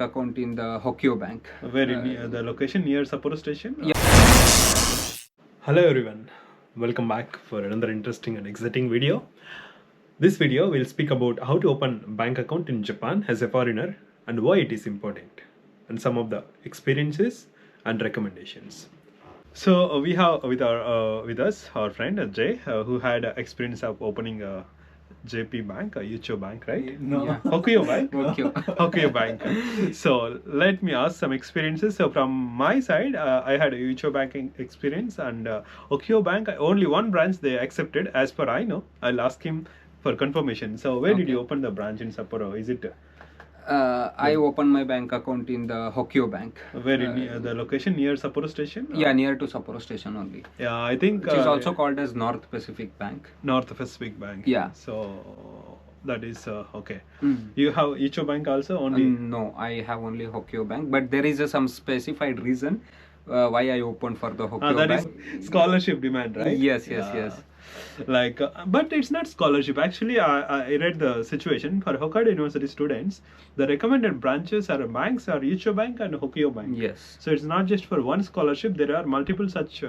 account in the Hokkyo Bank. Where in the location near Sapporo station? Yeah. Hello everyone, welcome back for another interesting and exciting video. This video will speak about how to open bank account in Japan as a foreigner and why it is important, and some of the experiences and recommendations. So we have with us our friend Jay, who had experience of opening a JP Bank, a Yucho Bank, right? No. Yeah. Hokkyo Bank. Hokkyo. Hokkyo Bank. So let me ask some experiences. So from my side, I had a Yucho banking experience, and Hokkyo Bank, only one branch they accepted. As per I know, I'll ask him for confirmation. So where did you open the branch in Sapporo? Is it? I opened my bank account in the Hokkyo Bank. Where in the location near Sapporo station? Yeah, near to Sapporo station only. Yeah, I think It is also called as North Pacific Bank. North Pacific Bank. Yeah. So that is okay. Mm. You have Yucho Bank also only? No, I have only Hokkyo Bank, but there is some specified reason why I opened for the Hokkyo That Bank. is scholarship demand, right? Yes. Like, but it's not scholarship. Actually, I read the situation for Hokkaido University students. The recommended branches are banks are Yucho Bank and Hokkyo Bank. Yes. So it's not just for one scholarship. There are multiple such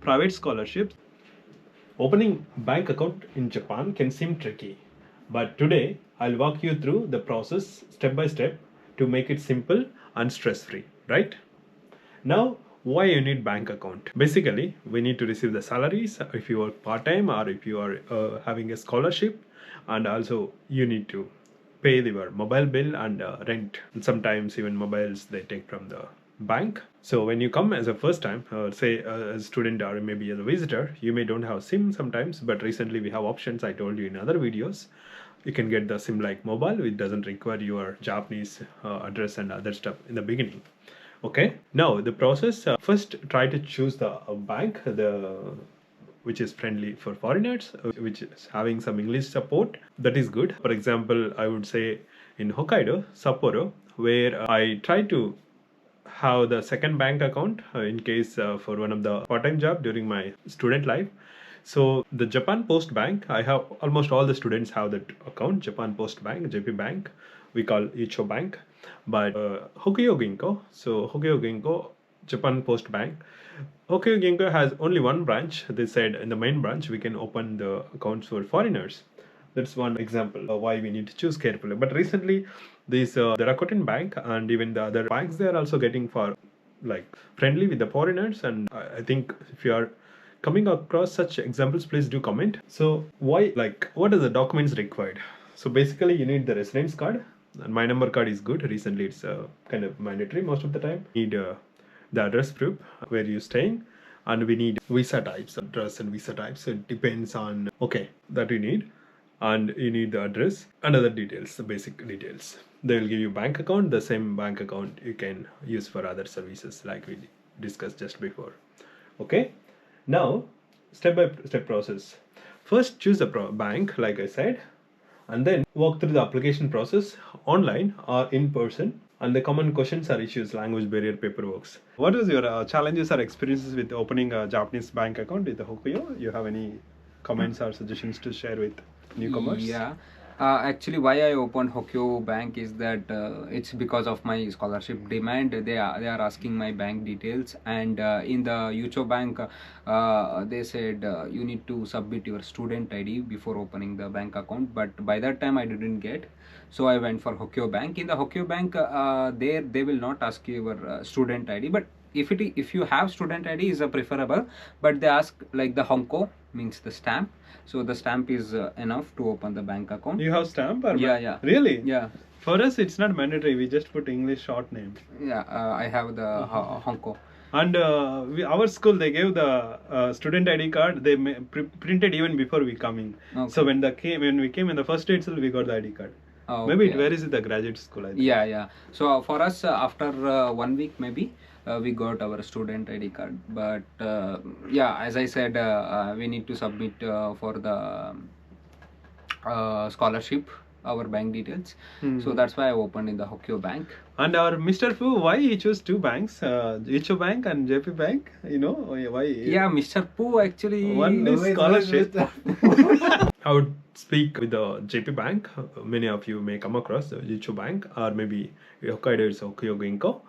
private scholarships. Opening bank account in Japan can seem tricky, but today I'll walk you through the process step by step to make it simple and stress-free, right? Now, why you need bank account? Basically, we need to receive the salaries if you work part-time or if you are having a scholarship, and also you need to pay your mobile bill and rent. Sometimes even mobiles they take from the bank. So when you come as a first time, say a student or maybe as a visitor, you may don't have SIM sometimes, but recently we have options. I told you in other videos, you can get the SIM like mobile, which doesn't require your Japanese address and other stuff in the beginning. Okay, now the process, first try to choose the bank which is friendly for foreigners, which is having some English support. That is good. For example, I would say in Hokkaido, Sapporo, where I try to have the second bank account in case for one of the part-time job during my student life. So the Japan Post Bank, I have almost all the students have that account. Japan Post Bank, JP Bank, we call Yucho Bank. But Hokkyo Ginko, so Hokkyo Ginko, Japan Post Bank, Hokkyo Ginko has only one branch. They said in the main branch we can open the accounts for foreigners. That's one example of why we need to choose carefully. But recently, these the Rakuten Bank and even the other banks, they are also getting for like friendly with the foreigners. And I think if you are coming across such examples, please do comment. So why, like, what are the documents required? So basically, you need the residence card. And my number card is good. Recently, it's kind of mandatory most of the time. You need the address proof where you're staying, and we need visa types, address and visa types. So it depends on that you need, and you need the address and other details, the basic details. They will give you bank account. The same bank account you can use for other services like we discussed just before. Okay, now step by step process. First, choose a bank, like I said, and then walk through the application process online or in person. And the common questions are issues, language barrier, paperwork. What was your challenges or experiences with opening a Japanese bank account with the Hokkyo? You have any comments or suggestions to share with newcomers? Yeah. Actually, why I opened Hokkyo Bank is that it's because of my scholarship demand. They are asking my bank details, and in the Yucho Bank, they said you need to submit your student ID before opening the bank account. But by that time, I didn't get, so I went for Hokkyo Bank. In the Hokkyo Bank, they will not ask you your student ID, but if you have student ID is preferable, but they ask like the Honko, means the stamp. So the stamp is enough to open the bank account. You have stamp or Yeah. Really? Yeah. For us, it's not mandatory. We just put English short name. Yeah, I have the Honko. And our school, they gave the student ID card. They printed even before we coming. Okay. So when we came in the first day itself, we got the ID card. Oh, Maybe okay. it varies with the graduate school, I think. Yeah. So for us, after 1 week maybe, we got our student ID card. But yeah, as I said, we need to submit for the scholarship our bank details. Hmm. So that's why I opened in the Hokkyo Bank. And our Mr. Fu, why he chose two banks, Yucho Bank and JP Bank? You know why? Yeah, Mr. Poo actually. One is Wait, scholarship. wait. I would speak with the JP Bank. Many of you may come across the Yucho Bank, or maybe Hokkaido is Ginko,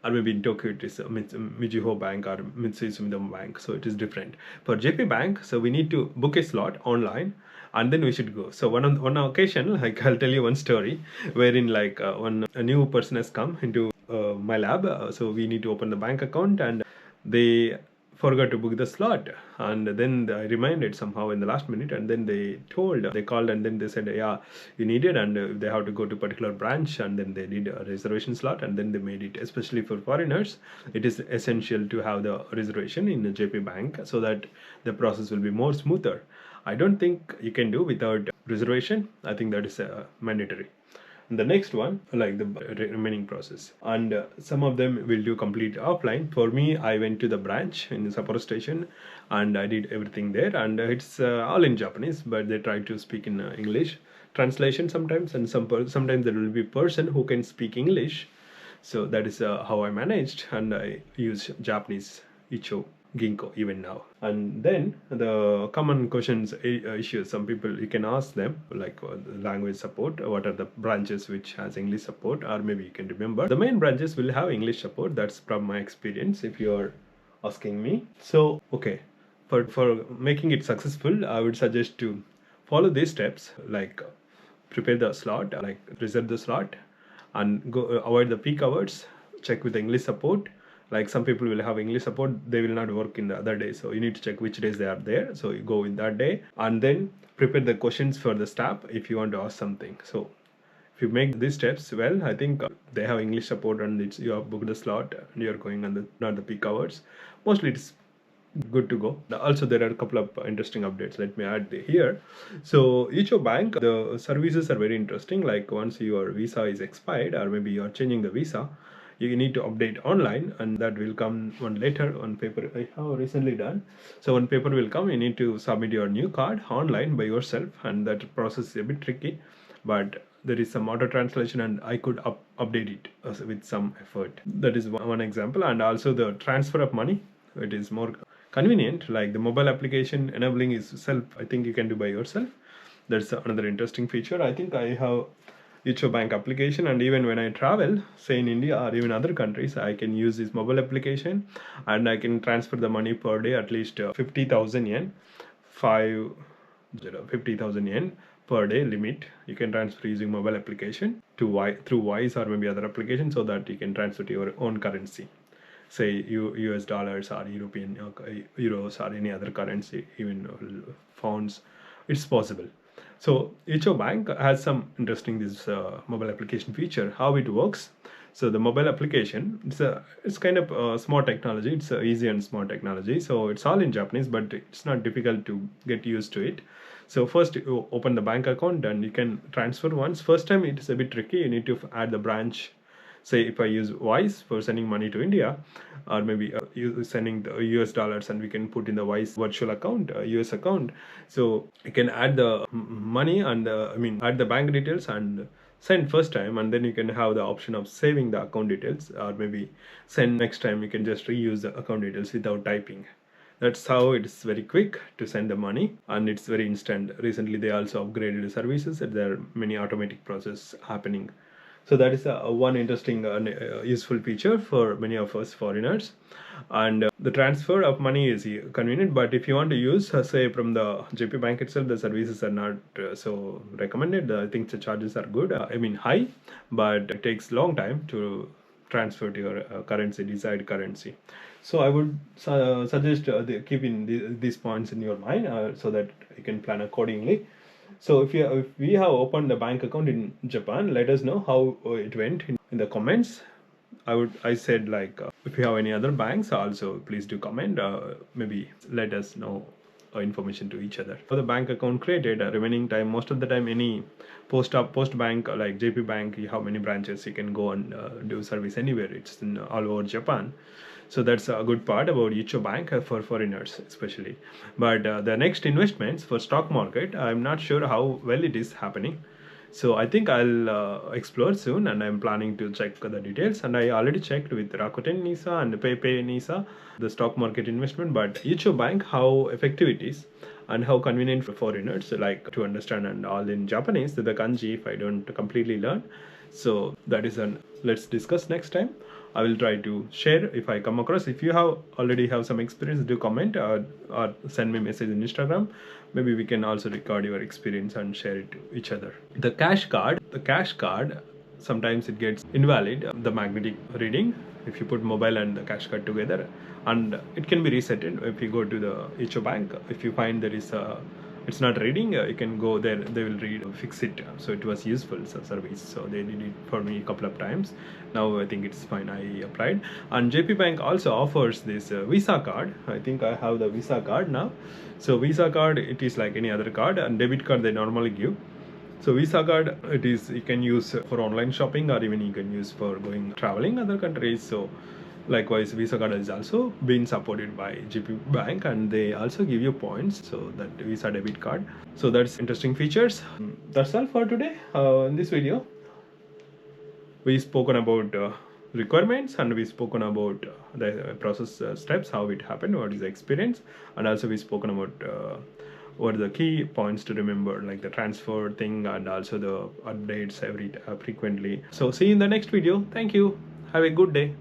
or maybe in Tokyo it is Mizuho Bank or Mitsui Sumitomo Bank. So it is different. For JP Bank, so we need to book a slot online, and then we should go. So one occasion, like I'll tell you one story, wherein like when a new person has come into my lab, so we need to open the bank account, and they forgot to book the slot, and then I reminded somehow in the last minute, and then they called, and then they said, yeah, you need it, and they have to go to particular branch, and then they need a reservation slot, and then they made it. Especially for foreigners, it is essential to have the reservation in the JP Bank so that the process will be more smoother. I don't think you can do without reservation. I think that is mandatory. And the next one, like the remaining process, and some of them will do complete offline. For me, I went to the branch in the Sapporo station, and I did everything there, and it's all in Japanese, but they try to speak in English translation sometimes, and sometimes there will be person who can speak English. So that is how I managed, and I use Japanese Icho Ginko even now. And then the common questions, issues, some people you can ask them, like language support, what are the branches which has English support, or maybe you can remember the main branches will have English support. That's from my experience if you're asking me. So okay, for making it successful, I would suggest to follow these steps, like prepare the slot, like reserve the slot, and go avoid the peak hours, check with the English support. Like some people will have English support, they will not work in the other day, so you need to check which days they are there, so you go in that day, and then prepare the questions for the staff if you want to ask something. So if you make these steps well, I think they have English support, and you have booked the slot, and you're going on the not the peak hours. Mostly it's good to go. Also, there are a couple of interesting updates. Let me add here. So Yucho Bank, the services are very interesting. Like once your visa is expired, or maybe you are changing the visa, you need to update online, and that will come one later on paper. I have recently done. So on paper will come, you need to submit your new card online by yourself, and that process is a bit tricky, but there is some auto translation, and I could update it with some effort. That is one example. And also the transfer of money, it is more convenient. Like the mobile application enabling is self, I think you can do by yourself. That's another interesting feature. I think I have Yucho Bank application, and even when I travel, say in India or even other countries, I can use this mobile application, and I can transfer the money per day at least 50,000 yen, 50,000 yen per day limit. You can transfer using mobile application to through Wise or maybe other application, so that you can transfer to your own currency, say US dollars or European euros or any other currency, even pounds. It's possible. So Yucho Bank has some interesting this mobile application feature. How it works? So the mobile application, it's kind of smart technology. It's easy and smart technology. So it's all in Japanese, but it's not difficult to get used to it. So first you open the bank account, and you can transfer once. First time it is a bit tricky. You need to add the branch. Say if I use Wise for sending money to India, or maybe you sending the US dollars, and we can put in the Wise virtual account, US account. So you can add the money, and add the bank details and send first time, and then you can have the option of saving the account details, or maybe send next time. You can just reuse the account details without typing. That's how it's very quick to send the money, and it's very instant. Recently they also upgraded the services, and there are many automatic process happening. So that is one interesting useful feature for many of us foreigners. And the transfer of money is convenient, but if you want to use say from the JP Bank itself, the services are not so recommended. I think the charges are good, high, but it takes long time to transfer to your desired currency. So I would suggest keeping these points in your mind, so that you can plan accordingly. So if we have opened the bank account in Japan, let us know how it went in the comments. I said, like if you have any other banks also, please do comment. Maybe let us know information to each other. For the bank account created, remaining time, most of the time any post bank like JP Bank, you have many branches, you can go and do service anywhere. It's in all over Japan. So that's a good part about Yucho Bank for foreigners especially. But the next investments for stock market, I'm not sure how well it is happening. So I think I'll explore soon, and I'm planning to check the details. And I already checked with Rakuten NISA and PayPay NISA, the stock market investment. But Yucho Bank, how effective it is, and how convenient for foreigners like to understand, and all in Japanese, the kanji if I don't completely learn. So that is an let's discuss next time. I will try to share if I come across. If you have already have some experience, do comment or send me message in Instagram. Maybe we can also record your experience and share it to each other. The cash card, sometimes it gets invalid. The magnetic reading, if you put mobile and the cash card together, and it can be reset. If you go to the Icho bank, if you find there is a it's not reading, you can go there, they will read fix it. So it was useful service, so they did it for me a couple of times. Now I think it's fine, I applied. And JP Bank also offers this Visa card. I think I have the Visa card now. So Visa card, it is like any other card, and debit card they normally give. So Visa card, it is you can use for online shopping, or even you can use for going traveling other countries. So likewise, Visa card is also been supported by JP Bank, and they also give you points. So that Visa debit card. So that's interesting features. That's all for today. In this video, we spoken about requirements, and we spoken about the process steps, how it happened, what is the experience, and also we spoken about what are the key points to remember, like the transfer thing and also the updates every frequently. So see you in the next video. Thank you. Have a good day.